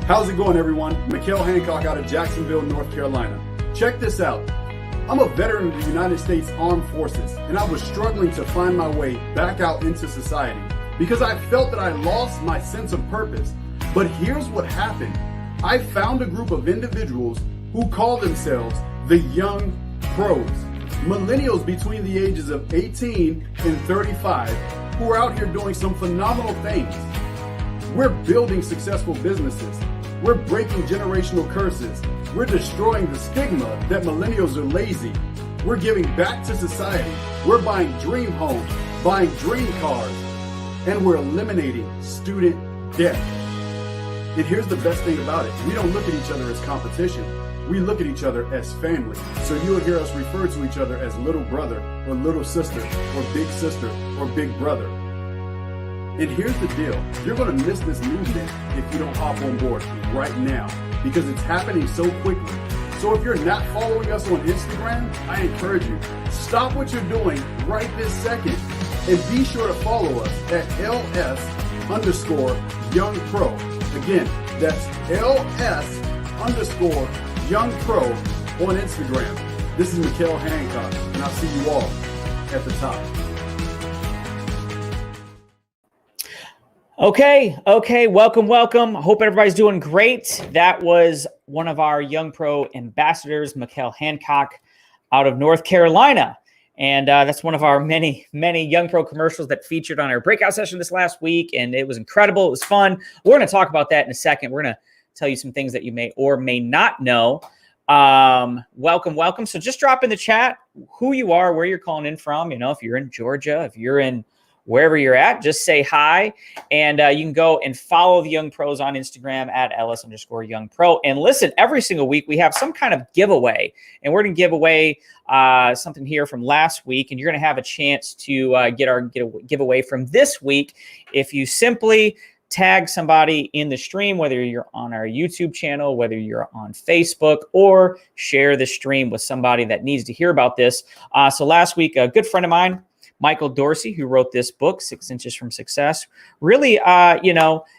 How's it going, everyone? Mikhail Hancock out of Jacksonville, North Carolina. Check this out. I'm a veteran of the United States Armed Forces, and I was struggling to find my way back out into society because I felt that I lost my sense of purpose. But here's what happened. I found a group of individuals who call themselves the Young Pros, millennials between the ages of 18 and 35 who are out here doing some phenomenal things. We're building successful businesses. We're breaking generational curses. We're destroying the stigma that millennials are lazy. We're giving back to society. We're buying dream homes, buying dream cars, and we're eliminating student debt. And here's the best thing about it. We don't look at each other as competition. We look at each other as family. So you'll hear us refer to each other as little brother or little sister or big brother. And here's the deal. You're going to miss this movement if you don't hop on board right now because it's happening so quickly. So if you're not following us on Instagram, I encourage you, stop what you're doing right this second and be sure to follow us at LS_Young Pro. Again, that's LS_Young Pro on Instagram. This is Mikhail Hancock, and I'll see you all at the top. Okay. Welcome. Hope everybody's doing great. That was one of our Young Pro ambassadors, Mikhail Hancock, out of North Carolina. And that's one of our many Young Pro commercials that featured on our breakout session this last week. And it was incredible. It was fun. We're going to talk about that in a second. We're going to tell you some things that you may or may not know. Welcome. So just drop in the chat who you are, where you're calling in from. You know, if you're in Georgia, if you're in wherever you're at, just say hi. And you can go and follow the Young Pros on Instagram at LS_Young Pro. And listen, every single week we have some kind of giveaway. And we're going to give away something here from last week. And you're going to have a chance to get our giveaway from this week if you simply tag somebody in the stream, whether you're on our YouTube channel, whether you're on Facebook, or share the stream with somebody that needs to hear about this. So last week, a good friend of mine, Michael Dorsey, who wrote this book, 6 Inches from Success, really,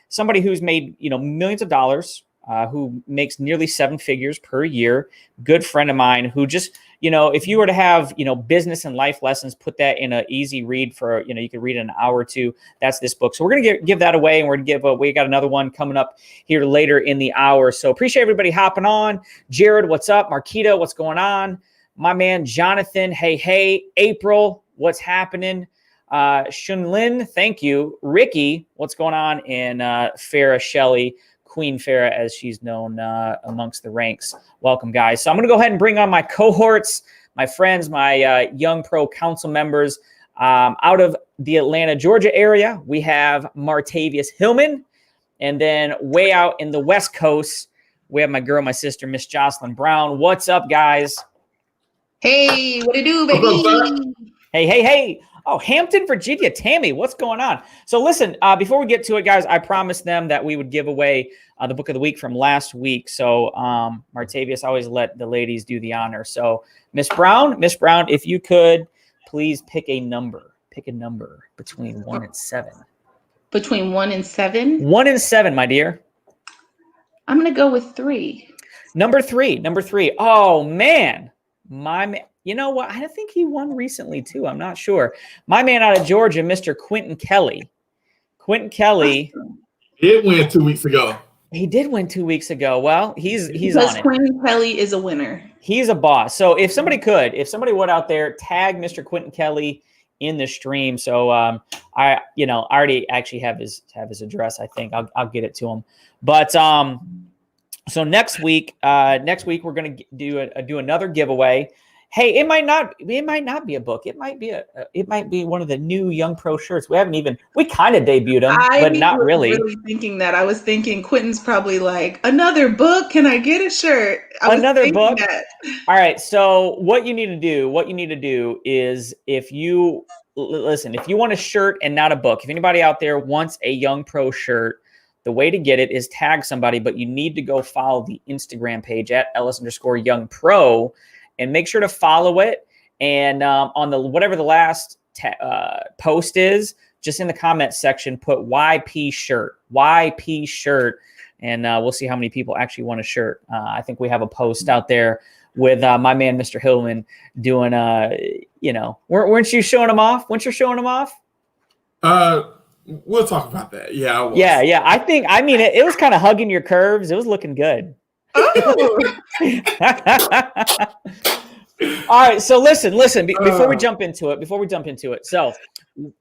somebody who's made, millions of dollars, who makes nearly 7 figures per year. Good friend of mine who just, if you were to have, business and life lessons, put that in an easy read for, you could read in an hour or two. That's this book. So we're going to give that away, and we got another one coming up here later in the hour. So appreciate everybody hopping on. Jared, what's up? Marquita, what's going on? My man, Jonathan. Hey, April. What's happening? Shunlin, thank you. Ricky, what's going on? And Farah Shelley, Queen Farah, as she's known amongst the ranks. Welcome, guys. So I'm going to go ahead and bring on my cohorts, my friends, my Young Pro Council members. Out of the Atlanta, Georgia area, we have Martavius Hillman. And then way out in the West Coast, we have my sister, Miss Jocelyn Brown. What's up, guys? Hey, what it do, baby? Hey. Oh, Hampton, Virginia. Tammy, what's going on? So listen, before we get to it, guys, I promised them that we would give away the book of the week from last week. So Martavius always let the ladies do the honor. So Miss Brown, if you could please pick a number between 1 and 7. Between 1 and 7? 1 and 7, my dear. I'm going to go with 3. Number three. Oh, man. My man. You know what? I think he won recently, too. I'm not sure. My man out of Georgia, Mr. Quentin Kelly. Quentin Kelly. He did win 2 weeks ago. He did win 2 weeks ago. Well, he's because on it. Quentin Kelly is a winner. He's a boss. So if somebody would out there tag Mr. Quentin Kelly in the stream. So I already actually have his address. I think I'll get it to him. But so next week we're going to do another giveaway. Hey, it might not be a book. It might be one of the new Young Pro shirts. We kind of debuted them, but not really. I was really thinking that. I was thinking Quentin's probably like, another book? Can I get a shirt? Another book? All right. So what you need to do is if you want a shirt and not a book, if anybody out there wants a Young Pro shirt, the way to get it is tag somebody, but you need to go follow the Instagram page at LS_Young Pro. And make sure to follow it. And on whatever the last post is, just in the comment section, put YP shirt. and we'll see how many people actually want a shirt. I think we have a post out there with my man, Mr. Hillman, doing, weren't you showing him off? Weren't you showing him off? We'll talk about that. Yeah, I was. Yeah. It was kind of hugging your curves. It was looking good. Oh. All right. So listen, before we jump into it. So,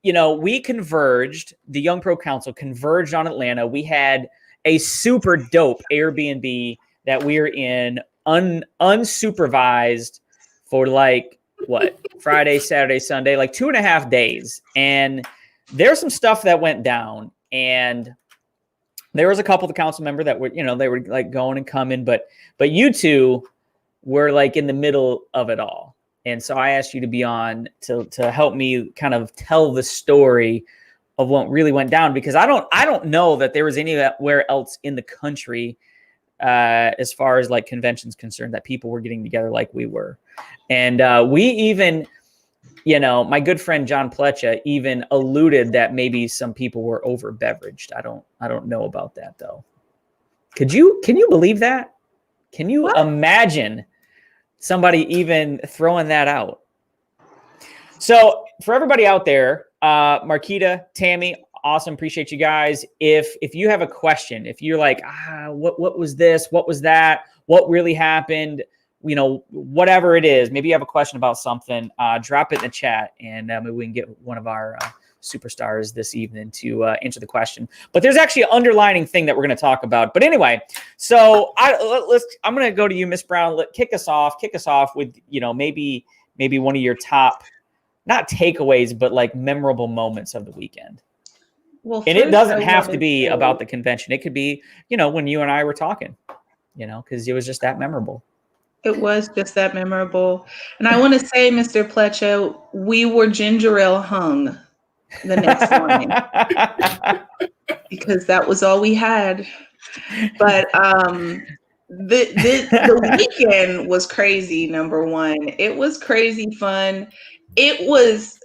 we converged, the Young Pro Council converged on Atlanta. We had a super dope Airbnb that we're in unsupervised for Friday, Saturday, Sunday, 2.5 days. And there's some stuff that went down, and there was a couple of the council member that were, they were going and coming, but you two were in the middle of it all. And so I asked you to be on to help me kind of tell the story of what really went down, because I don't know that there was anywhere else in the country as far as conventions concerned that people were getting together like we were. And we even, my good friend John Plecha even alluded that maybe some people were over beveraged. I don't know about that though. Can you believe that? Can you imagine somebody even throwing that out? So for everybody out there, Marquita, Tammy, awesome. Appreciate you guys. If you have a question, if you're what was this? What was that? What really happened? Whatever it is, maybe you have a question about something, drop it in the chat, and maybe we can get one of our superstars this evening to answer the question. But there's actually an underlining thing that we're going to talk about. But anyway, so I'm going to go to you, Miss Brown. Kick us off with maybe one of your top, not takeaways, but memorable moments of the weekend. Well, and it doesn't have to be about the convention. It could be, when you and I were talking, because it was just that memorable. It was just that memorable. And I want to say, Mr. Plecha, we were ginger ale hung the next morning because that was all we had. But the weekend was crazy, number one. It was crazy fun. It was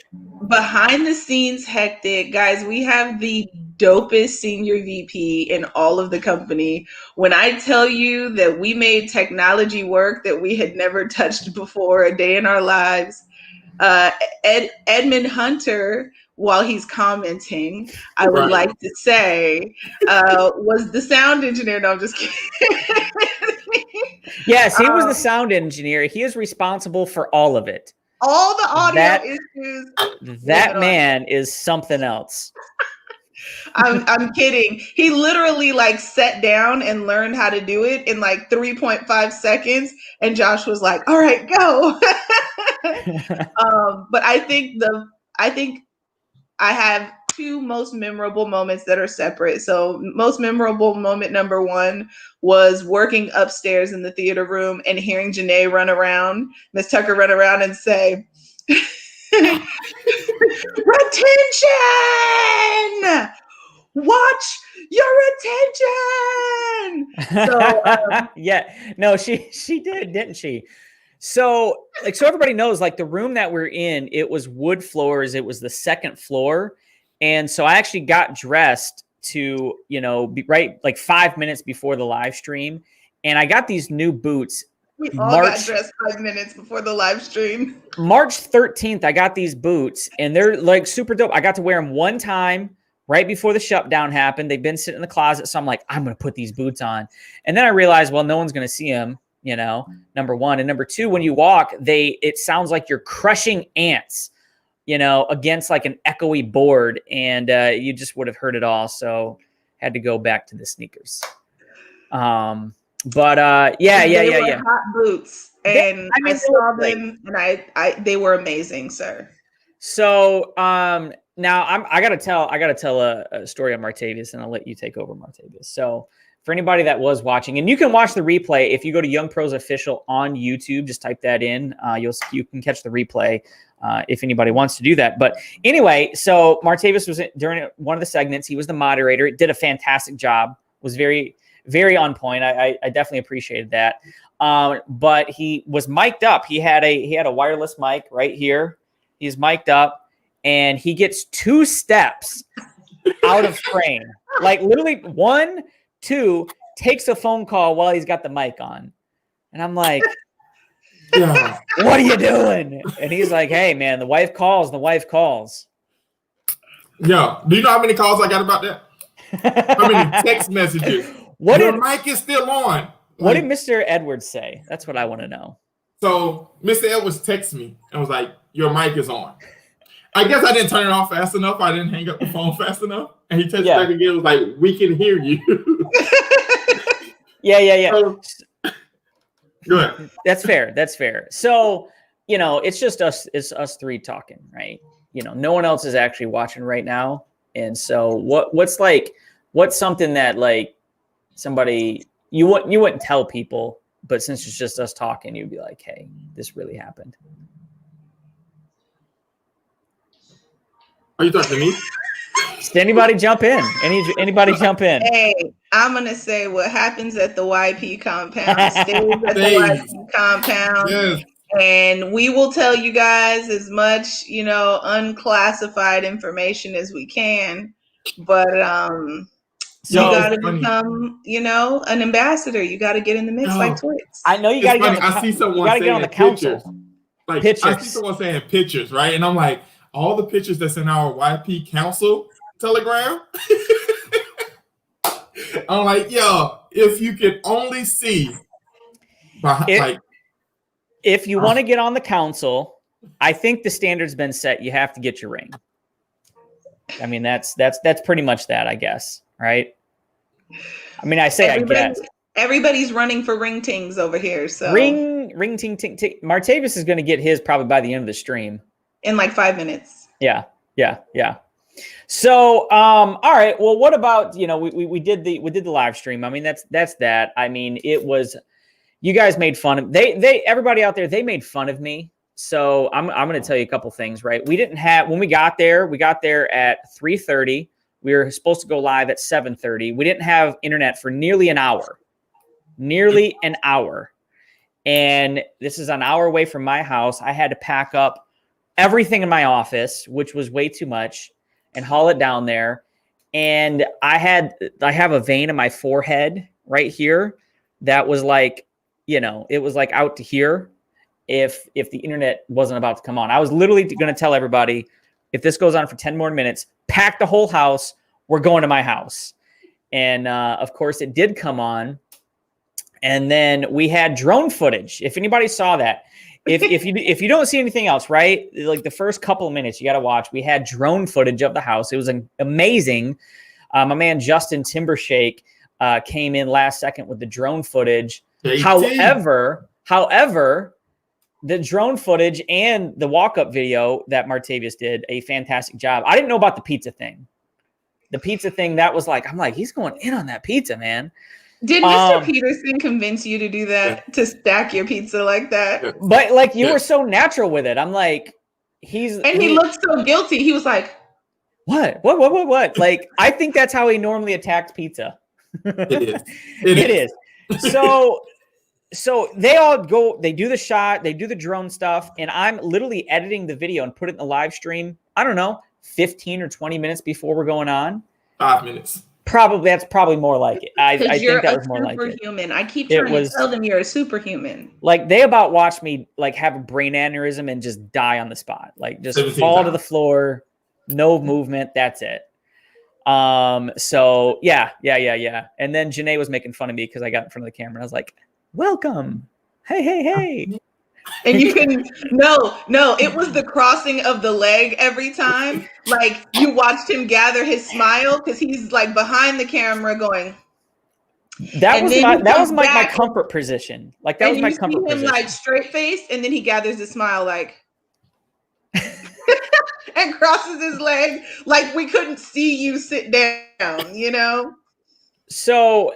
behind the scenes hectic. Guys, we have the dopest senior VP in all of the company. When I tell you that we made technology work that we had never touched before a day in our lives, Edmund Hunter, while he's commenting, I would like to say, was the sound engineer. No, I'm just kidding. Yes, he was the sound engineer. He is responsible for all of it. All the audio issues. That man is something else. I'm kidding. He literally sat down and learned how to do it in 3.5 seconds. And Josh was like, all right, go. But I think I have two most memorable moments that are separate. So most memorable moment number one was working upstairs in the theater room and hearing Janae run around, Miss Tucker run around and say, retention! Watch your attention. So yeah, no, she did, didn't she? So everybody knows, the room that we're in, it was wood floors. It was the second floor. And so I actually got dressed to, be right 5 minutes before the live stream. And I got these new boots. We all got dressed 5 minutes before the live stream. March 13th, I got these boots, and they're super dope. I got to wear them one time right before the shutdown happened. They've been sitting in the closet. So I'm like, I'm going to put these boots on. And then I realized, well, no one's going to see them, number one. And number two, when you walk, it sounds like you're crushing ants, against an echoey board. And you just would have heard it all. So had to go back to the sneakers. Yeah. Hot boots. And I saw them and they were amazing, sir. So now I gotta tell a story on Martavius, and I'll let you take over, Martavius. So for anybody that was watching, and you can watch the replay if you go to Young Pros Official on YouTube, just type that in. You can catch the replay if anybody wants to do that. But anyway, so Martavius was during one of the segments. He was the moderator. Did a fantastic job. Was very, very on point. I definitely appreciated that. But he was mic'd up. He had a wireless mic right here. He's mic'd up, and he gets 2 steps out of frame. Literally 1, 2, takes a phone call while he's got the mic on. And I'm like, Yeah. what are you doing? And he's like, hey, man, the wife calls. The wife calls. Yeah. Do you know how many calls I got about that? How many text messages? Your mic is still on. What did Mr. Edwards say? That's what I want to know. So Mr. Edwards texted me and was like, your mic is on. I guess I didn't turn it off fast enough. I didn't hang up the phone fast enough. And he texted back again, was like, we can hear you. Yeah. So, go ahead. That's fair. So, it's just it's us three talking, right? No one else is actually watching right now. And so what's something that like somebody you wouldn't tell people, but since it's just us talking, you'd be like, hey, this really happened. Are you talking to me? Just anybody jump in. Anybody jump in. Hey, I'm going to say what happens at the YP compound stays at the YP compound. Yes. And we will tell you guys as much, unclassified information as we can. But you got to become, an ambassador. You got to get in the mix like Twix. I know you got to get. I see someone get on the council. Like pictures. I see someone saying pictures, right? And I'm like, all the pictures that's in our YP Council Telegram. I'm like, yo, if you could only see, if you want to get on the council, I think the standard's been set. You have to get your ring. I mean, that's pretty much that, I guess, right? I mean, I guess. Everybody's running for ring tings over here. So ring ting. Martavis is going to get his probably by the end of the stream. In like 5 minutes. Yeah. So, all right. Well, what about, we did the live stream. I mean, that's that. I mean, it was, you guys made fun of, everybody out there, they made fun of me. So I'm going to tell you a couple things, right? When we got there at 3:30. We were supposed to go live at 7:30. We didn't have internet for nearly an hour. And this is an hour away from my house. I had to pack up everything in my office, which was way too much, and haul it down there. And I have a vein in my forehead right here that was like, it was like out to here if the internet wasn't about to come on. I was literally going to tell everybody, if this goes on for 10 more minutes, pack the whole house. We're going to my house. And of course it did come on. And then we had drone footage. If anybody saw that, if you don't see anything else, right? Like the first couple of minutes you got to watch, we had drone footage of the house. It was amazing. My man, Justin Timbershake, came in last second with the drone footage. However, the drone footage and the walk-up video that Martavis did a fantastic job. I didn't know about the pizza thing. The pizza thing, that was like, I'm like, he's going in on that pizza, man. Did Mr. Peterson convince you to do that, to stack your pizza like that? But like, you were so natural with it. I'm like, he looked so guilty. He was like, what? Like, I think that's how he normally attacks pizza. It is. So they all go, they do the shot, they do the drone stuff, and I'm literally editing the video and put it in the live stream. I don't know, 15 or 20 minutes before we're going on. 5 minutes. That's probably more like it. I think that was more like it. Superhuman. I keep trying to tell them you're a superhuman. Like they about watched me like have a brain aneurysm and just die on the spot. Like just fall to the floor, no movement. That's it. So yeah. And then Janae was making fun of me because I got in front of the camera. And I was like, welcome. Hey. And you can no, it was the crossing of the leg every time. Like you watched him gather his smile because he's like behind the camera going. That was my comfort position. Like that was my comfort position. Like straight face, and then he gathers his smile like and crosses his leg like we couldn't see you sit down, So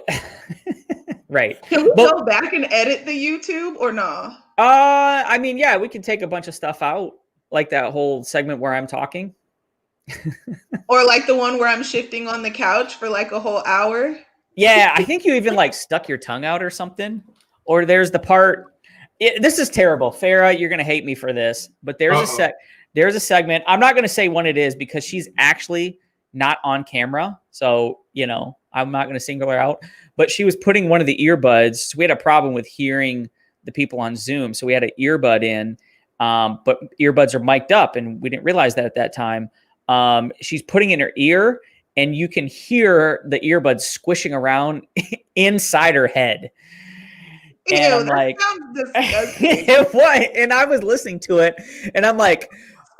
right. Can we go back and edit the YouTube or no? I mean, yeah, we can take a bunch of stuff out, like that whole segment where I'm talking. Or like the one where I'm shifting on the couch for like a whole hour. Yeah, I think you even like stuck your tongue out or something. Or there's the part. This is terrible, Farah. You're gonna hate me for this, but there's a segment. I'm not gonna say when it is because she's actually not on camera. So I'm not going to single her out, but she was putting one of the earbuds. So we had a problem with hearing the people on Zoom. So we had an earbud in, but earbuds are mic'd up, and we didn't realize that at that time. She's putting in her ear, and you can hear the earbuds squishing around inside her head. And Ew, I'm that like, sounds disgusting. what? And I was listening to it, and I'm like,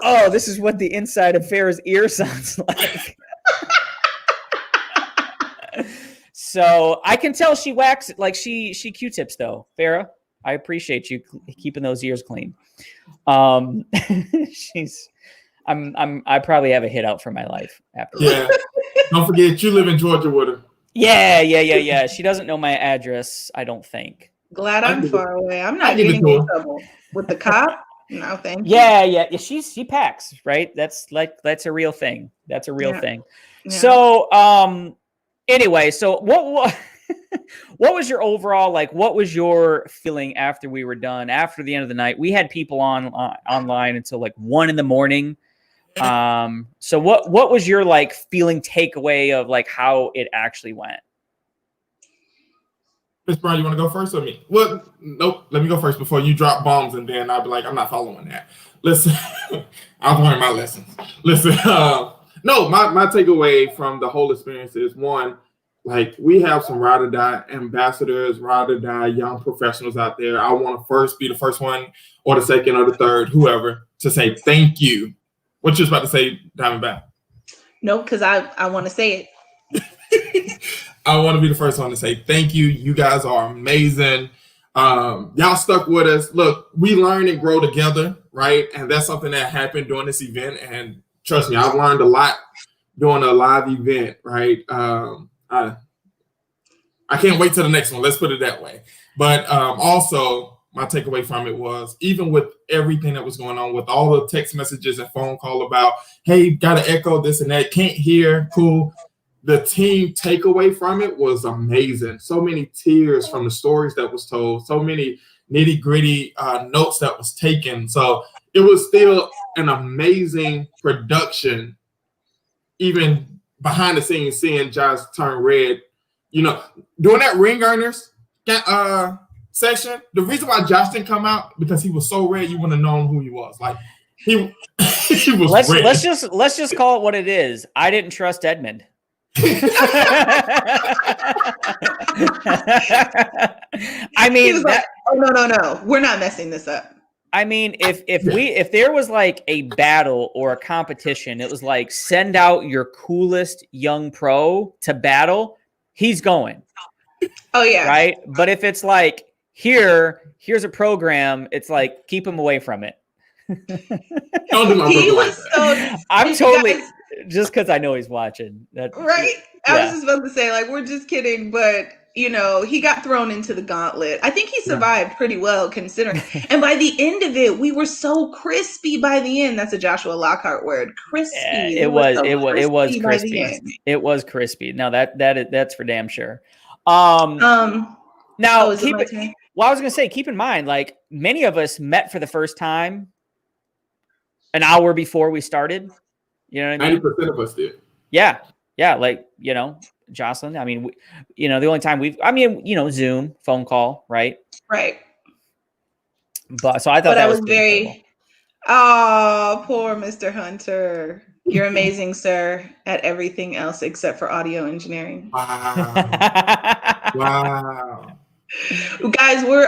oh, this is what the inside of Farrah's ear sounds like. So I can tell she waxes, like she Q-tips though. Farrah, I appreciate you keeping those ears clean. I probably have a hit out for my life after. Yeah. Don't forget, you live in Georgia with her. Yeah. She doesn't know my address, I don't think. Glad I'm far away. I'm not getting in trouble with the cop. No, thank you. Yeah. She packs, right? That's a real thing. That's a real thing. Yeah. So, anyway, so what was your overall, like, what was your feeling after we were done, after the end of the night? We had people online until like 1 a.m. So what was your like feeling takeaway of like how it actually went? Miss Brown, you want to go first or me? Well, nope. Let me go first before you drop bombs, and then I'll be like, I'm not following that. Listen, I've learned my lessons. Listen, no, my takeaway from the whole experience is, one, like, we have some ride or die ambassadors, ride or die young professionals out there. I want to be the first one, or the second, or the third, whoever, to say thank you. What you was about to say, Diamondback? No, because I want to say it. I want to be the first one to say thank you. You guys are amazing. Y'all stuck with us. Look, we learn and grow together, right? And that's something that happened during this event. And trust me, I've learned a lot during a live event, right? I can't wait till the next one. Let's put it that way. But also, my takeaway from it was, even with everything that was going on, with all the text messages and phone call about, hey, got to echo this and that, can't hear, cool. The team takeaway from it was amazing. So many tears from the stories that was told, so many nitty gritty notes that was taken. So it was still an amazing production, even behind the scenes, seeing Josh turn red. You know, during that ring earners session, the reason why Josh didn't come out, because he was so red, you wouldn't have known who he was. Like, he was red. Let's just call it what it is. I didn't trust Edmund. I mean, like, oh no, we're not messing this up. I mean, if there was like a battle or a competition, it was like, send out your coolest young pro to battle, he's going. Oh yeah, right. But if it's like, here's a program, it's like, keep him away from it. I'm totally. Just because I know he's watching. Right? I was just about to say, like, we're just kidding, but, you know, he got thrown into the gauntlet. I think he survived pretty well, considering. And by the end of it, we were so crispy by the end. That's a Joshua Lockhart word. Crispy. Yeah, it was crispy. It was crispy. Now that's for damn sure. Now, I was going to say, keep in mind, like, many of us met for the first time an hour before we started. You know what I mean? 90% of us did. Yeah. Like, you know, Jocelyn. I mean, the only time Zoom, phone call, right? Right. But so I thought that was very. Oh, poor Mr. Hunter. You're amazing, sir, at everything else except for audio engineering. Wow. Guys, we're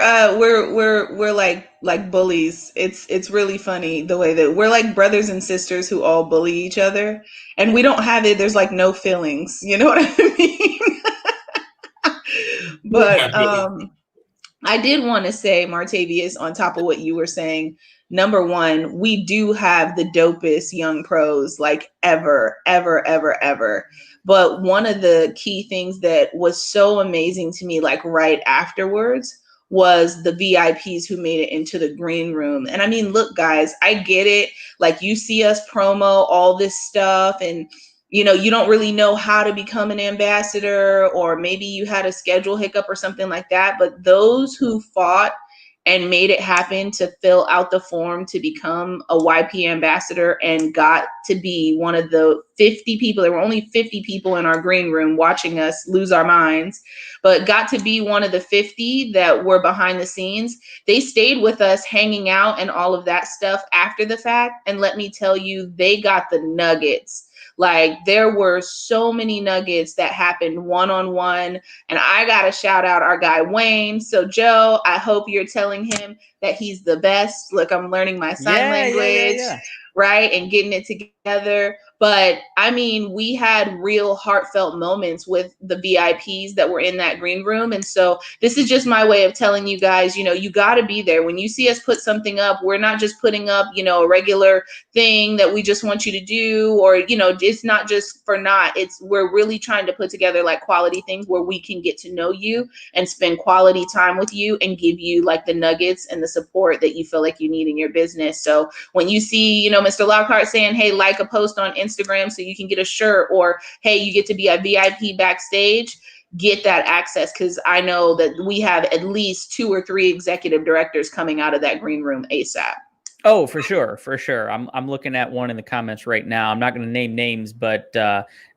like bullies. It's really funny the way that we're like brothers and sisters who all bully each other, and we don't have it. There's like no feelings. You know what I mean? But I did want to say, Martavius, on top of what you were saying, number one, we do have the dopest young pros like ever. But one of the key things that was so amazing to me, like right afterwards, was the VIPs who made it into the green room. And I mean, look, guys, I get it. Like, you see us promo all this stuff, and you know, you don't really know how to become an ambassador, or maybe you had a schedule hiccup or something like that. But those who fought and made it happen to fill out the form to become a YP ambassador and got to be one of the 50 people. There were only 50 people in our green room watching us lose our minds, but got to be one of the 50 that were behind the scenes. They stayed with us hanging out and all of that stuff after the fact. And let me tell you, they got the nuggets. Like, there were so many nuggets that happened one-on-one. And I got to shout out our guy, Wayne. So, Joe, I hope you're telling him that he's the best. Look, I'm learning my sign language, right? And getting it together. But I mean, we had real heartfelt moments with the VIPs that were in that green room. And so this is just my way of telling you guys, you know, you got to be there. When you see us put something up, we're not just putting up, you know, a regular thing that we just want you to do, or, you know, it's not just for not. We're really trying to put together like quality things where we can get to know you and spend quality time with you and give you like the nuggets and the support that you feel like you need in your business. So when you see, you know, Mr. Lockhart saying, hey, like a post on Instagram so you can get a shirt, or hey, you get to be a VIP backstage, get that access, because I know that we have at least 2 or 3 executive directors coming out of that green room ASAP. Oh, for sure, for sure. I'm looking at one in the comments right now. I'm not going to name names, but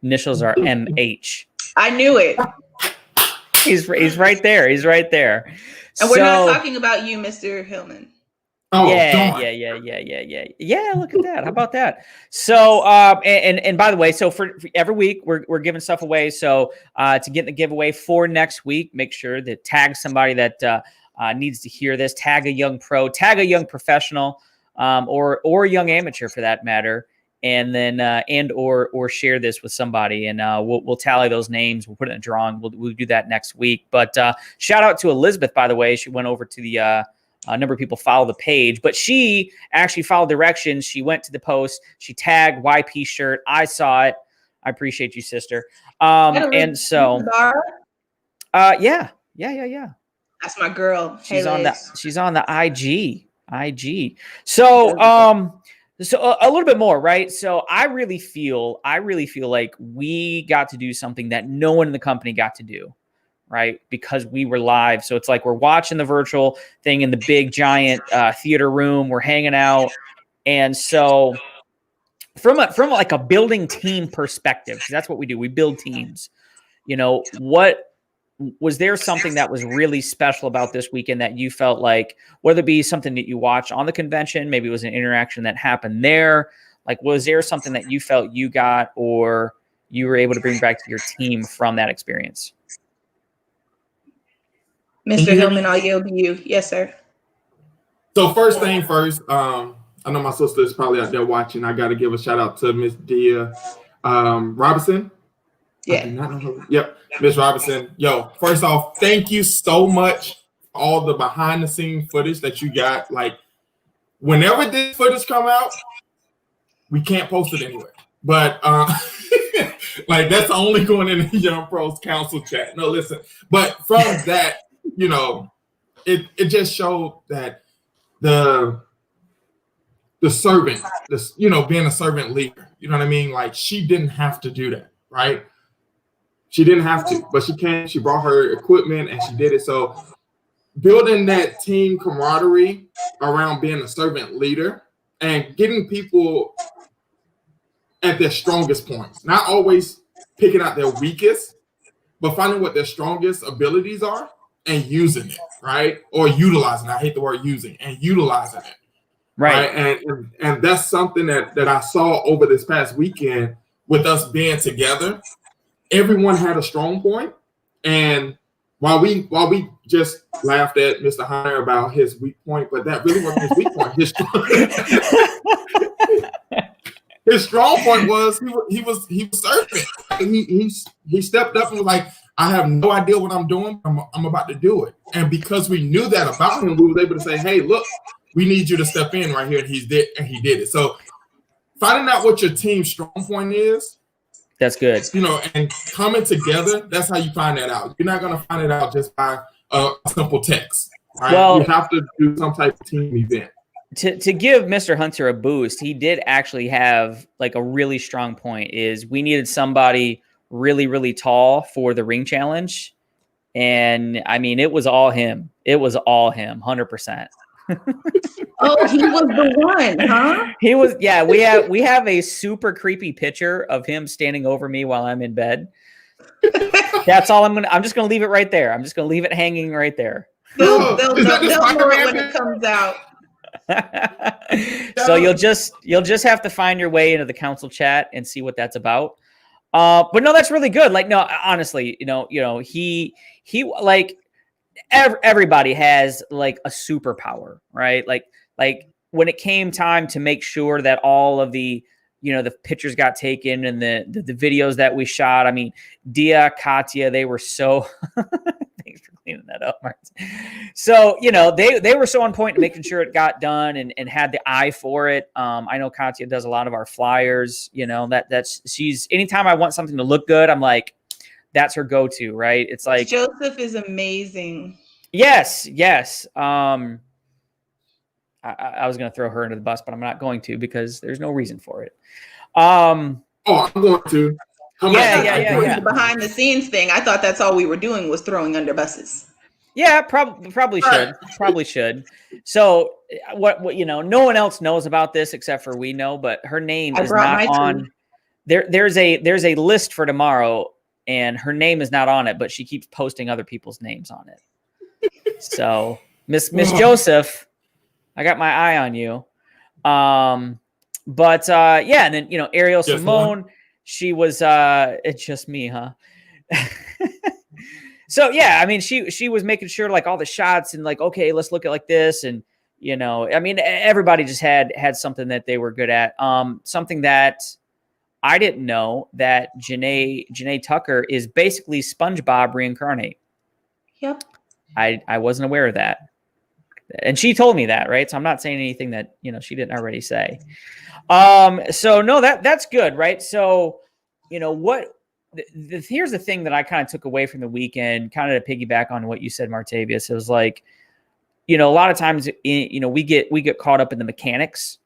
initials are MH. I knew it. He's right there. He's right there. And we're not talking about you, Mr. Hillman. Oh, yeah. Look at that. How about that? So, and by the way, so for every week we're giving stuff away. So, to get the giveaway for next week, make sure that tag somebody that needs to hear this. Tag a young pro, tag a young professional, or a young amateur for that matter, and then or share this with somebody, and we'll tally those names. We'll put it in a drawing. We'll do that next week. But shout out to Elizabeth, by the way. She went over to the. A number of people follow the page, but she actually followed directions. She went to the post. She tagged YP shirt. I saw it. I appreciate you, sister. And so, yeah. That's my girl. She's on the IG. So, so a little bit more, right? So I really feel like we got to do something that no one in the company got to do. Right, because we were live, so it's like we're watching the virtual thing in the big giant theater room. We're hanging out, and so from like a building team perspective, 'cause that's what we do. We build teams. You know, what was there something that was really special about this weekend that you felt like, whether it be something that you watched on the convention, maybe it was an interaction that happened there. Like, was there something that you felt you got or you were able to bring back to your team from that experience? Mr. Hillman, I'll yield to you. Yes, sir. So first thing first, I know my sister is probably out there watching. I got to give a shout out to Miss Dia Robinson. Yeah. Yep, Miss Robinson. Yo, first off, thank you so much for all the behind the scene footage that you got. Like, whenever this footage come out, we can't post it anywhere. But like, that's only going in the Young Pros Council chat. No, listen. But from that, you know, it just showed that the servant, this, you know, being a servant leader, you know what I mean? Like, she didn't have to do that, right? She didn't have to, but she came, she brought her equipment and she did it. So building that team camaraderie around being a servant leader and getting people at their strongest points, not always picking out their weakest, but finding what their strongest abilities are and using it, right? Or utilizing it. I hate the word using, and utilizing it. Right. And that's something that I saw over this past weekend with us being together. Everyone had a strong point. And while we just laughed at Mr. Hunter about his weak point, but that really wasn't his weak point. His strong point was he was surfing. He stepped up and was like, I have no idea what I'm doing. I'm about to do it. And because we knew that about him, we were able to say, hey, look, we need you to step in right here. And he did it. So finding out what your team's strong point is, that's good. You know, and coming together, that's how you find that out. You're not going to find it out just by a simple text. Right? Well, you have to do some type of team event. To give Mr. Hunter a boost, he did actually have like a really strong point. Is we needed somebody really, really tall for the ring challenge, And I mean, it was all him. It was all him, 100%. Oh, he was the one, huh? He was, yeah. We have a super creepy picture of him standing over me while I'm in bed. That's all I'm just gonna leave it right there. I'm just gonna leave it hanging right there. They'll know it when it comes out. So you'll just have to find your way into the council chat and see what that's about. But no, that's really good. Like, no, honestly, he like everybody has like a superpower, right? Like when it came time to make sure that all of the the pictures got taken and the videos that we shot. I mean, Dia, Katya, they were so thanks for cleaning that up, Martin. So, they were so on point to making sure it got done and had the eye for it. I know Katya does a lot of our flyers, she's anytime I want something to look good, I'm like, that's her go-to, right? It's like Joseph is amazing. Yes. I was going to throw her into the bus, but I'm not going to because there's no reason for it. I'm going to. Yeah. Behind the scenes thing. I thought that's all we were doing was throwing under buses. Yeah, probably should. Probably should. So what no one else knows about this except for we know, but her name is not on there. There's a list for tomorrow and her name is not on it, but she keeps posting other people's names on it. So Miss Joseph, I got my eye on you. But and then Ariel just Simone, she was it's just me, huh? So yeah, I mean she was making sure like all the shots and like, okay, let's look at like this. And I mean, everybody just had something that they were good at. Something that I didn't know that Janae Tucker is basically SpongeBob reincarnate. Yep. I wasn't aware of that. And she told me that, right? So I'm not saying anything that, she didn't already say. So no, that's good, right? So, here's the thing that I kind of took away from the weekend, kind of to piggyback on what you said, Martavius. It was like, a lot of times, we get caught up in the mechanics,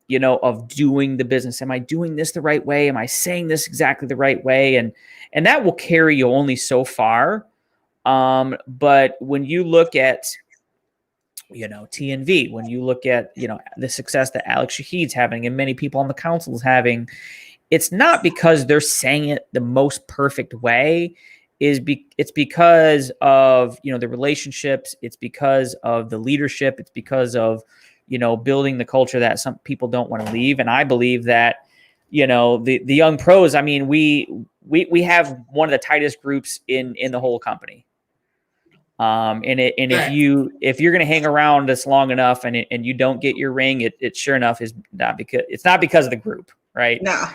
of doing the business. Am I doing this the right way? Am I saying this exactly the right way? And that will carry you only so far. But when you look at, TNV, when you look at, the success that Alex Shahid's having and many people on the council is having, it's not because they're saying it the most perfect way. It's because of, the relationships. It's because of the leadership. It's because of, building the culture that some people don't want to leave. And I believe that, the young pros, I mean, we have one of the tightest groups in the whole company. If you're going to hang around us long enough and you don't get your ring, it sure enough is not because of the group, right? No.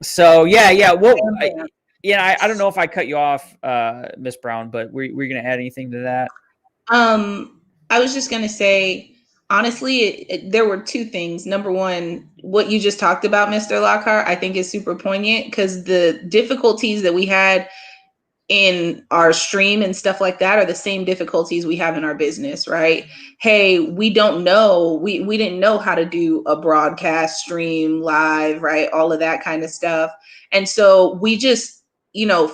So yeah. Well, I don't know if I cut you off, Miss Brown, but were you going to add anything to that? I was just going to say, honestly, there were two things. Number one, what you just talked about, Mr. Lockhart, I think is super poignant because the difficulties that we had in our stream and stuff like that are the same difficulties we have in our business, right? Hey, we don't know. We didn't know how to do a broadcast stream live, right? All of that kind of stuff. And so we just,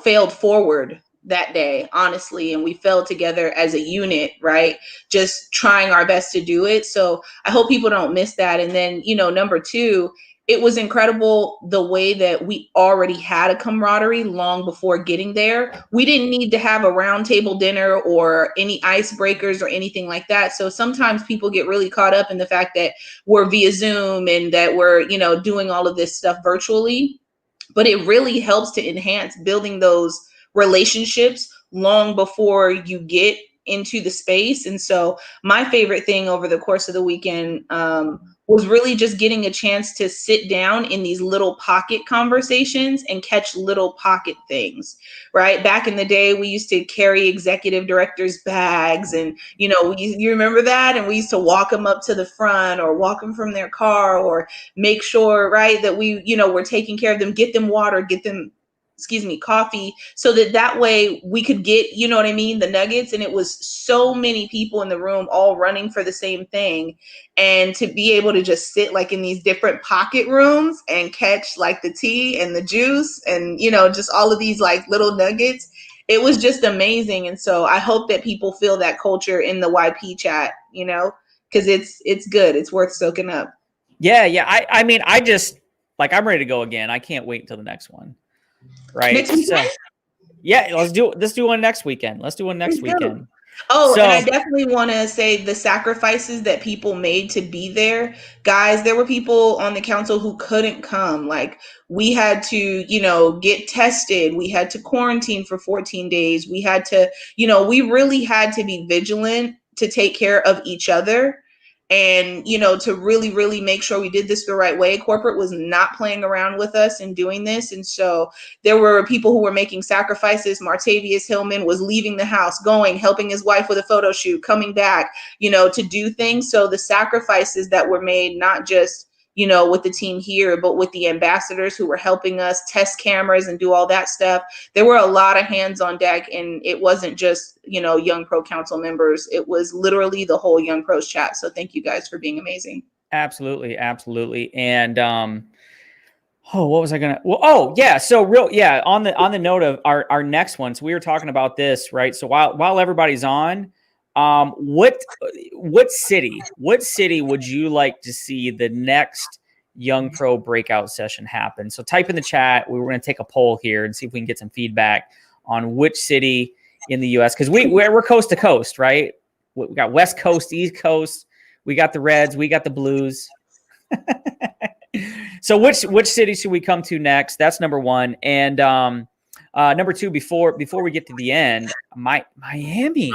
failed forward that day, honestly, and we fell together as a unit, right? Just trying our best to do it. So I hope people don't miss that. And then, number two, it was incredible the way that we already had a camaraderie long before getting there. We didn't need to have a roundtable dinner or any icebreakers or anything like that. So sometimes people get really caught up in the fact that we're via Zoom and that we're, doing all of this stuff virtually. But it really helps to enhance building those relationships long before you get into the space. And so my favorite thing over the course of the weekend was really just getting a chance to sit down in these little pocket conversations and catch little pocket things, right? Back in the day, we used to carry executive directors' bags and, you remember that? And we used to walk them up to the front or walk them from their car or make sure, right, that we, we're taking care of them, get them water, get them coffee, so that way we could get, you know what I mean, the nuggets. And it was so many people in the room all running for the same thing. And to be able to just sit like in these different pocket rooms and catch like the tea and the juice and, you know, just all of these like little nuggets, it was just amazing. And so I hope that people feel that culture in the YP chat, you know, because it's good. It's worth soaking up. Yeah. I mean, I just like, I'm ready to go again. I can't wait until the next one. Right. Next weekend? Yeah, let's do one next weekend. Let's do one next weekend. Oh, So, and I definitely want to say the sacrifices that people made to be there. Guys, there were people on the council who couldn't come. Like, we had to, you know, get tested. We had to quarantine for 14 days. We had to, you know, we really had to be vigilant to take care of each other. And, you know, to really, really make sure we did this the right way. Corporate was not playing around with us and doing this. And so there were people who were making sacrifices. Martavius Hillman was leaving the house, going, helping his wife with a photo shoot, coming back, you know, to do things. So the sacrifices that were made, not just, you know, with the team here, but with the ambassadors who were helping us test cameras and do all that stuff. There were a lot of hands on deck, and it wasn't just, you know, Young Pro Council members. It was literally the whole Young Pros chat. So thank you guys for being amazing. Absolutely. And, what was I gonna? Well, oh yeah. So on the note of our next one. So we were talking about this, right? So while everybody's on, what city would you like to see the next Young Pro breakout session happen? So type in the chat. We were going to take a poll here and see if we can get some feedback on which city in the U.S. because we're coast to coast, right? We got West Coast, East Coast. We got the Reds. We got the Blues. So which city should we come to next? That's number one. And number two, before we get to the end, Miami.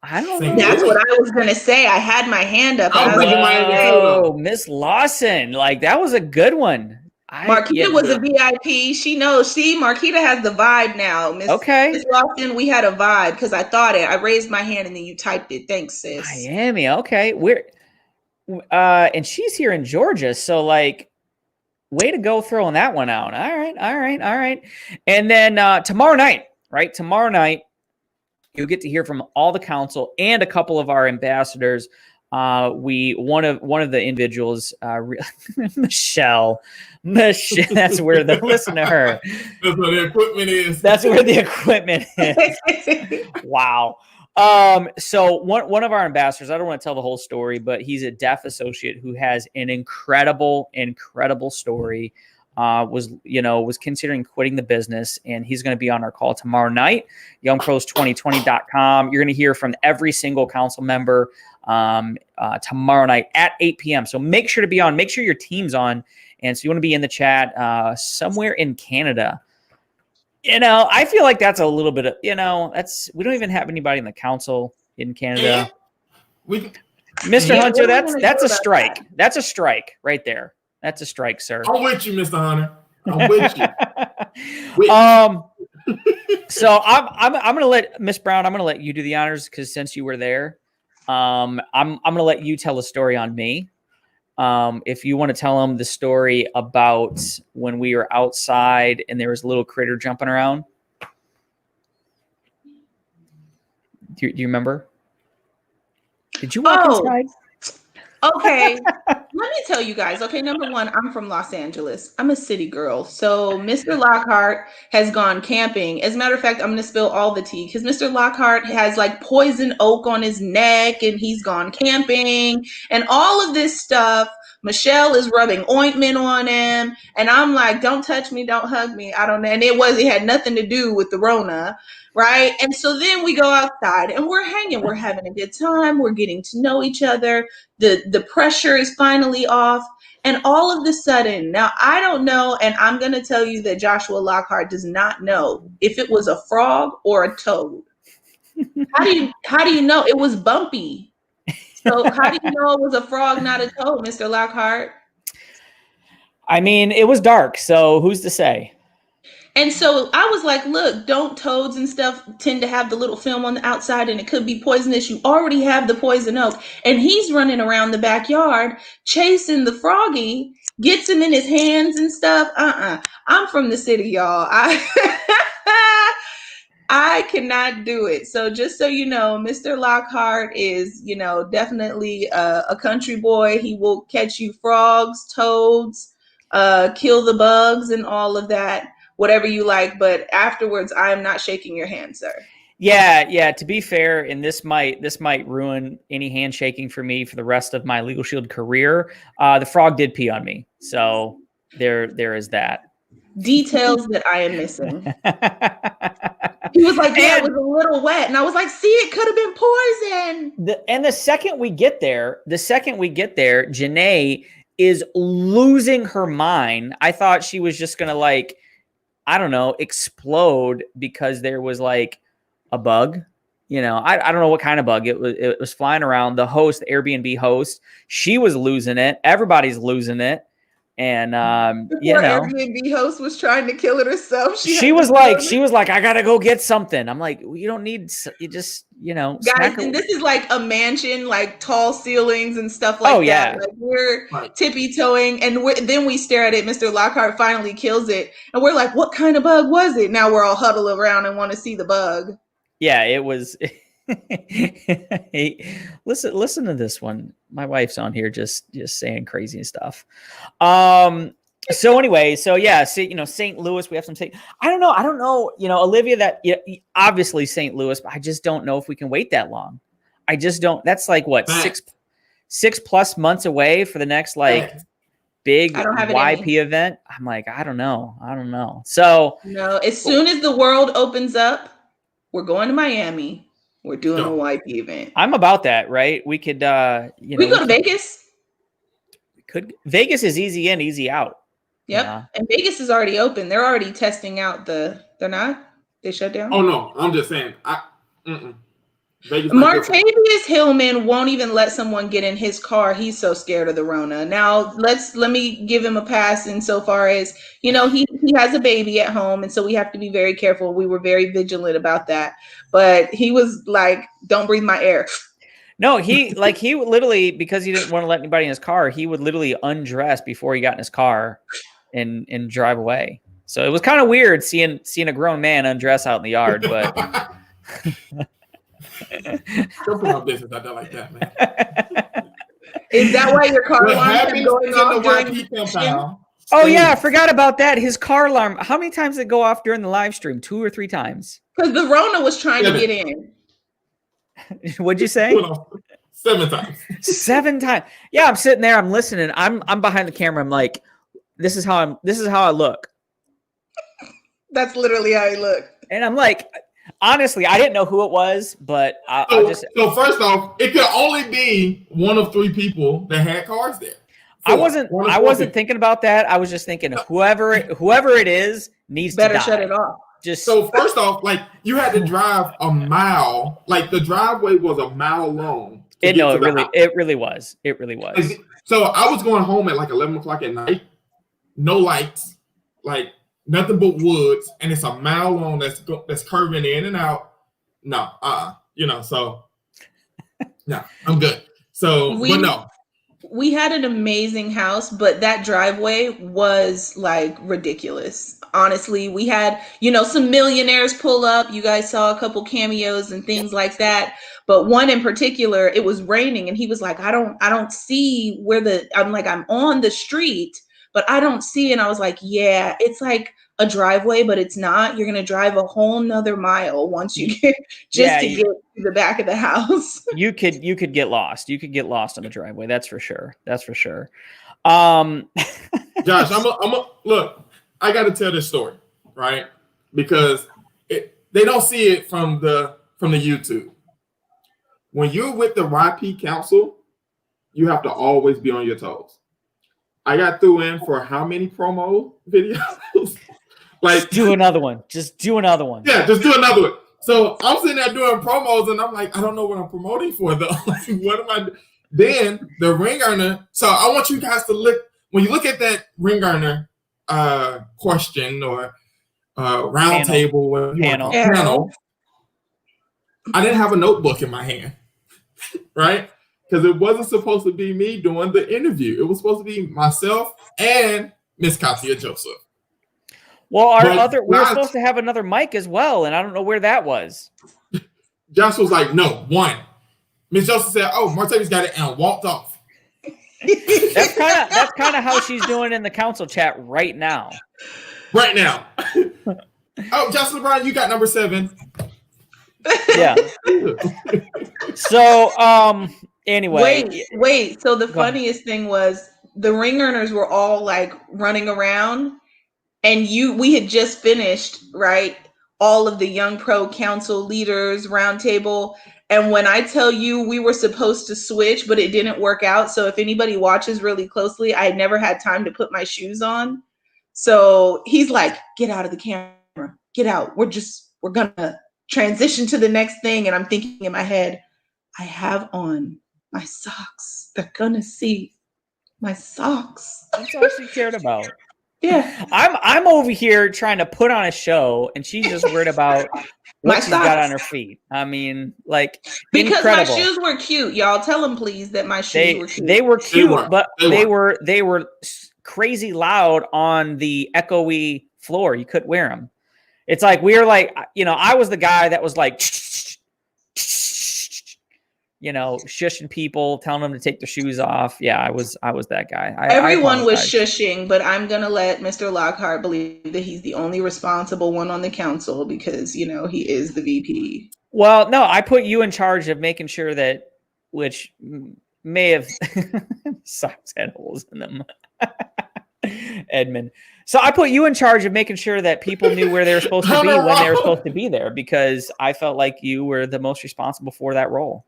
I don't know. That's what I was gonna say. I had my hand up. Oh, Miss Lawson, like that was a good one. Marquita was a VIP. She knows. Marquita has the vibe now. Miss Lawson, we had a vibe because I thought it. I raised my hand and then you typed it. Thanks, sis. Miami. Okay, and she's here in Georgia, so like, way to go throwing that one out. All right. And then tomorrow night, right? Tomorrow night. You'll get to hear from all the council and a couple of our ambassadors. One of the individuals, Michelle, that's where listen to her. That's where the equipment is. That's where the equipment is. Wow. So one of our ambassadors, I don't want to tell the whole story, but he's a deaf associate who has an incredible story. Was considering quitting the business, and he's going to be on our call tomorrow night, youngpros2020.com. You're going to hear from every single council member tomorrow night at 8 p.m. So make sure to be on, make sure your team's on. And so you want to be in the chat somewhere in Canada. You know, I feel like that's a little bit of, we don't even have anybody in the council in Canada. Mr. Hunter, that's a strike. That's a strike right there. That's a strike, sir. I'm with you, Mr. Hunter. I'm with you. So I'm gonna let Miss Brown. I'm gonna let you do the honors because since you were there, I'm gonna let you tell a story on me. If you want to tell them the story about when we were outside and there was a little critter jumping around. Do you remember? Did you walk inside? Okay, let me tell you guys. Okay, number one, I'm from Los Angeles. I'm a city girl. So Mr. Lockhart has gone camping. As a matter of fact, I'm going to spill all the tea because Mr. Lockhart has like poison oak on his neck and he's gone camping and all of this stuff. Michelle is rubbing ointment on him. And I'm like, don't touch me. Don't hug me. I don't know. And it had nothing to do with the Rona. Right. And so then we go outside and we're hanging. We're having a good time. We're getting to know each other. The pressure is finally off. And all of a sudden, now I don't know. And I'm going to tell you that Joshua Lockhart does not know if it was a frog or a toad. How do you know? It was bumpy. So how do you know it was a frog, not a toad, Mr. Lockhart? I mean, it was dark. So who's to say? And so I was like, look, don't toads and stuff tend to have the little film on the outside and it could be poisonous. You already have the poison oak. And he's running around the backyard chasing the froggy gets him in his hands and stuff. I'm from the city, y'all. I cannot do it. So just so you know, Mr. Lockhart is, definitely a country boy. He will catch you frogs, toads, kill the bugs and all of that, whatever you like. But afterwards, I am not shaking your hand, sir. Yeah. To be fair, and this might ruin any handshaking for me for the rest of my Legal Shield career. The frog did pee on me, so there is that. Details that I am missing. He was like, "Yeah, it was a little wet," and I was like, "See, it could have been poison." And the second we get there, Janae is losing her mind. I thought she was just gonna explode because there was like a bug. I don't know what kind of bug it was flying around. The Airbnb host, she was losing it. Everybody's losing it. And Airbnb host was trying to kill it herself. She was like, I gotta go get something. I'm like, you don't need, you just, guys. And this is like a mansion, like tall ceilings and stuff like that. Like we're tippy toeing, and then we stare at it. Mr. Lockhart finally kills it, and we're like, what kind of bug was it? Now we're all huddled around and want to see the bug. Yeah, it was. Hey, listen to this one. My wife's on here just saying crazy stuff. So anyway, St. Louis, we have some I don't know, Olivia, that obviously St. Louis, but I just don't know if we can wait that long. I just don't. That's like what, 6+ months away for the next big YP event. I'm like, I don't know. So as soon as the world opens up, we're going to Miami. We're doing a YP event. I'm about that, right? We could, we go to Vegas. Vegas is easy in, easy out. Yep. And Vegas is already open. They're already testing out they're not? They shut down? Oh, no. I'm just saying. Martavius Hillman won't even let someone get in his car. He's so scared of the Rona. Now, let me give him a pass insofar as, he has a baby at home, and so we have to be very careful. We were very vigilant about that. But he was like, don't breathe my air. No, he would literally, because he didn't want to let anybody in his car, he would literally undress before he got in his car and drive away. So it was kind of weird seeing a grown man undress out in the yard, but don't put my business out there like that, man. Is that why your car alarm kept going off during? Oh yeah, I forgot about that. His car alarm. How many times did it go off during the live stream? 2 or 3 times. Because the Rona was trying to get in. What'd you say? 7 times. 7 times. Yeah, I'm sitting there. I'm listening. I'm behind the camera. I'm like, this is how I look. That's literally how he looked. And I'm like, honestly, I didn't know who it was, but So first off, it could only be one of 3 people that had cars there. I wasn't thinking about that. I was just thinking whoever it is needs better to die. Shut it off. So first off, you had to drive a mile. The driveway was a mile long. It really was. It really was. So I was going home at 11 o'clock at night. No lights, nothing but woods, and it's a mile long that's curving in and out. No, so no, I'm good. So, but no. We had an amazing house, but that driveway was ridiculous. Honestly, we had, some millionaires pull up. You guys saw a couple cameos and things like that. But one in particular, it was raining and he was like, I don't see I'm on the street, but I don't see. And I was like, yeah, it's like a driveway, but it's not. You're going to drive a whole nother mile once you get get to the back of the house. You could get lost. You could get lost on the driveway. That's for sure. Josh, look, I got to tell this story, right? Because they don't see it from the YouTube. When you're with the YP Council, you have to always be on your toes. I got threw in for how many promo videos? Just do another one. Just do another one. Yeah, just do another one. So I'm sitting there doing promos, and I'm like, I don't know what I'm promoting for, though. What am I? Then the ring earner. So I want you guys to look, when you look at that ring earner question or round table, panel. I didn't have a notebook in my hand, right? because it wasn't supposed to be me doing the interview. It was supposed to be myself and Miss Katia Joseph. Well, we were Josh, supposed to have another mic as well, and I don't know where that was. Josh was like, no, one. Miss Joseph said, oh, Martavius got it, and walked off. That's kind of how she's doing in the council chat right now. Right now. Oh, Josh LeBron, you got number 7. Yeah. So, anyway. Wait. So the funniest thing was the ring earners were all like running around, and we had just finished, right? All of the Young Pro Council leaders roundtable. And when I tell you we were supposed to switch, but it didn't work out. So if anybody watches really closely, I had never had time to put my shoes on. So he's like, get out of the camera, get out. We're gonna transition to the next thing. And I'm thinking in my head, I have on my socks. They're gonna see my socks. That's all she cared about. Yeah. I'm over here trying to put on a show, and she's just worried about what she's got on her feet. I mean, like, because incredible. my shoes were cute. Y'all tell them please that my shoes were cute. They were cute, but they were crazy loud on the echoey floor. You couldn't wear them. It's like we were like, I was the guy that was like, shushing people, telling them to take their shoes off. Yeah, I was that guy. Everyone was shushing, but I'm going to let Mr. Lockhart believe that he's the only responsible one on the council because, he is the VP. Well, no, I put you in charge of making sure that, which may have socks had holes in them. Edmund. So I put you in charge of making sure that people knew where they were supposed to be when they were supposed to be there, because I felt like you were the most responsible for that role.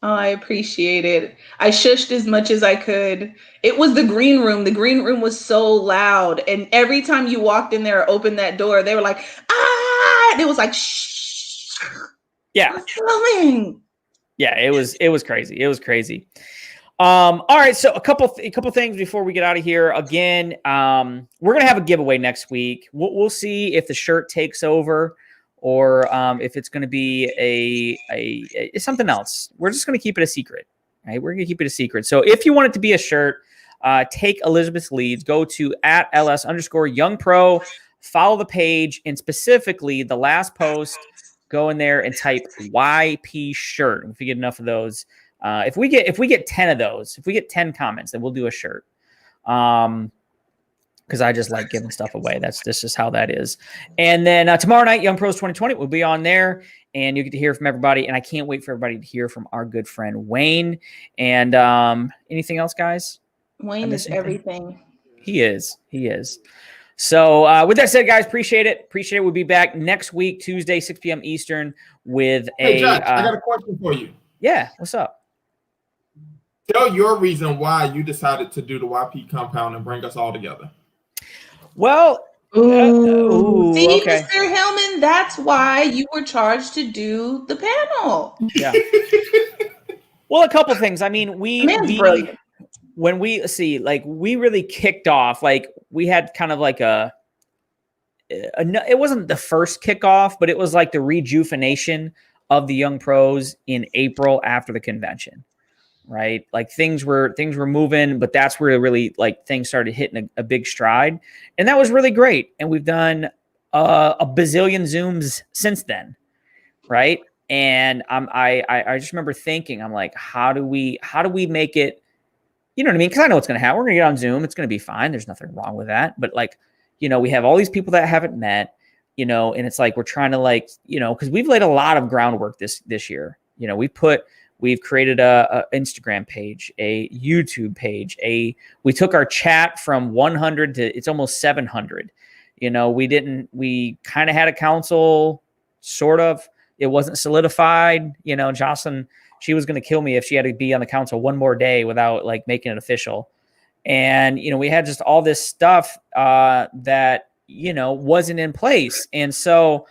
Oh, I appreciate it. I shushed as much as I could. It was the green room. The green room was so loud. And every time you walked in there or opened that door, they were like, ah! And it was like, shh. Yeah. What's filming? Yeah, it was crazy. It was crazy. All right. So a couple things before we get out of here. Again, we're going to have a giveaway next week. We'll see if the shirt takes over, or if it's going to be a something else. We're just going to keep it a secret, right? We're going to keep it a secret. So if you want it to be a shirt, take Elizabeth's leads. Go to @LS_YoungPro. Follow the page, and specifically the last post, go in there and type YP shirt. If you get enough of those, if we get 10 of those, if we get 10 comments, then we'll do a shirt. Because I just like giving stuff away. That's just how that is. And then tomorrow night, Young Pros 2020 will be on there, and you get to hear from everybody. And I can't wait for everybody to hear from our good friend Wayne. And anything else, guys? Wayne is everything. He is. So with that said, guys, appreciate it. We'll be back next week, Tuesday, 6 p.m. Eastern with Hey, Josh, I got a question for you. Yeah, what's up? Tell your reason why you decided to do the YP compound and bring us all together. Well, See, okay. Mr. Hillman, that's why you were charged to do the panel. Yeah. Well, a couple things. I mean, Brilliant. When we see, like, we really kicked off, like, we had kind of like it wasn't the first kickoff, but it was like the rejuvenation of the Young Pros in April after the convention. Right. Like things were moving, but that's where really like things started hitting a big stride. And that was really great. And we've done a bazillion Zooms since then. Right. And I just remember thinking, I'm like, how do we make it, you know what I mean? Cause I know what's going to happen. We're going to get on Zoom. It's going to be fine. There's nothing wrong with that. But like, we have all these people that haven't met, and it's like, we're trying to like, cause we've laid a lot of groundwork this year. We've created a Instagram page, a YouTube page, we took our chat from 100 to it's almost 700. We kind of had a council, sort of. It wasn't solidified. Jocelyn, she was going to kill me if she had to be on the council one more day without like making it official. And, we had just all this stuff that, wasn't in place. And so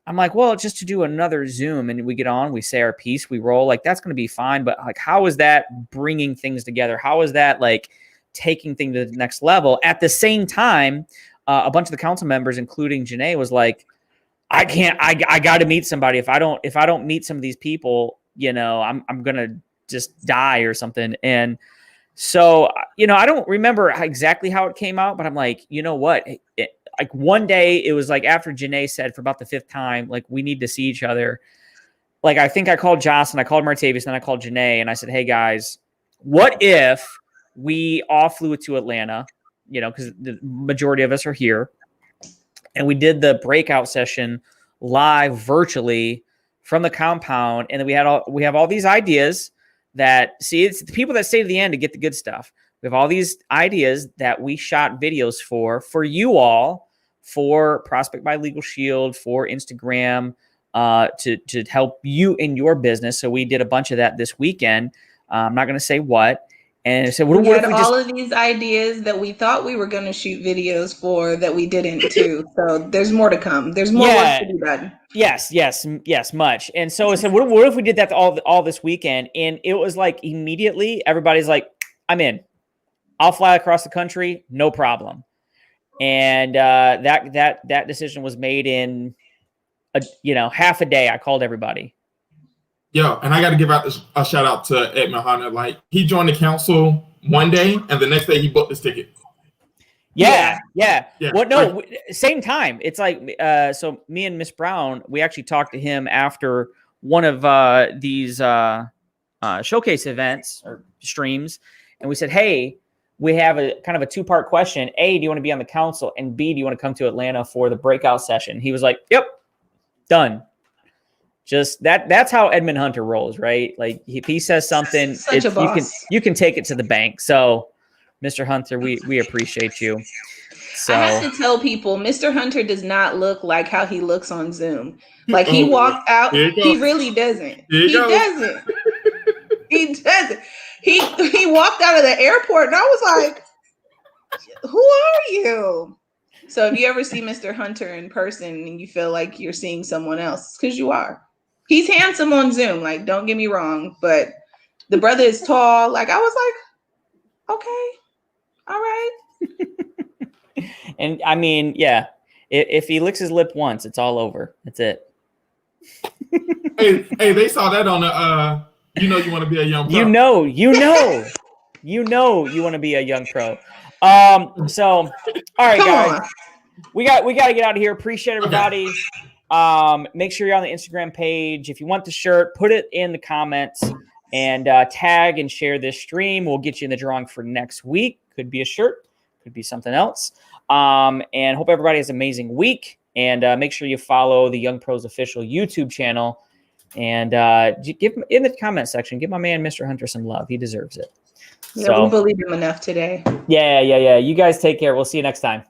I'm like, well, just to do another Zoom and we get on, we say our piece, we roll, like that's going to be fine. But like, how is that bringing things together? How is that like taking things to the next level? At the same time, a bunch of the council members, including Janae, was like, I got to meet somebody. If I don't meet some of these people, I'm going to just die or something. And so, I don't remember exactly how it came out, but I'm like, you know what? Like one day it was like after Janae said for about the 5th time, like, we need to see each other. Like, I think I called Jocelyn, I called Martavius, and then I called Janae, and I said, hey guys, what if we all flew to Atlanta, because the majority of us are here, and we did the breakout session live virtually from the compound. And then we have all these ideas that, see, it's the people that stay to the end to get the good stuff. We have all these ideas that we shot videos for you all, for Prospect by Legal Shield, for Instagram, to help you in your business. So we did a bunch of that this weekend. I'm not going to say what. And so we had all of these ideas that we thought we were going to shoot videos for that we didn't too. So there's more to come. There's more work to be done. Yes, much. And so I said, what if we did that all this weekend? And it was like immediately everybody's like, I'm in. I'll fly across the country, no problem. And that decision was made in half a day. I called everybody. Yeah, and I got to give out a shout out to Edmund Hunter. Like, he joined the council one day, and the next day he booked his ticket. Yeah. Well, no, same time. It's like, so me and Miss Brown, we actually talked to him after one of these showcase events or streams, and we said, hey, we have a kind of a 2-part question. A, do you want to be on the council? And B, do you want to come to Atlanta for the breakout session? He was like, yep, done. Just that's how Edmund Hunter rolls, right? Like, if he says something, you can take it to the bank. So, Mr. Hunter, we appreciate you. So I have to tell people, Mr. Hunter does not look like how he looks on Zoom. Like, he walked out, he really doesn't. He doesn't. He walked out of the airport, and I was like, "Who are you?" So if you ever see Mr. Hunter in person and you feel like you're seeing someone else, it's because you are. He's handsome on Zoom, like, don't get me wrong, but the brother is tall. Like, I was like, okay, all right. And I mean, yeah, if he licks his lip once, it's all over. That's it. hey, they saw that on the you want to be a young pro. You want to be a young pro. So, all right, guys, we got to get out of here. Appreciate everybody. Okay. Make sure you're on the Instagram page. If you want the shirt, put it in the comments and tag and share this stream. We'll get you in the drawing for next week. Could be a shirt, could be something else. And hope everybody has an amazing week. And make sure you follow the Young Pros official YouTube channel. And give in the comment section, give my man Mr. Hunter some love. He deserves it. Yeah, we believe him enough today. Yeah. You guys take care. We'll see you next time.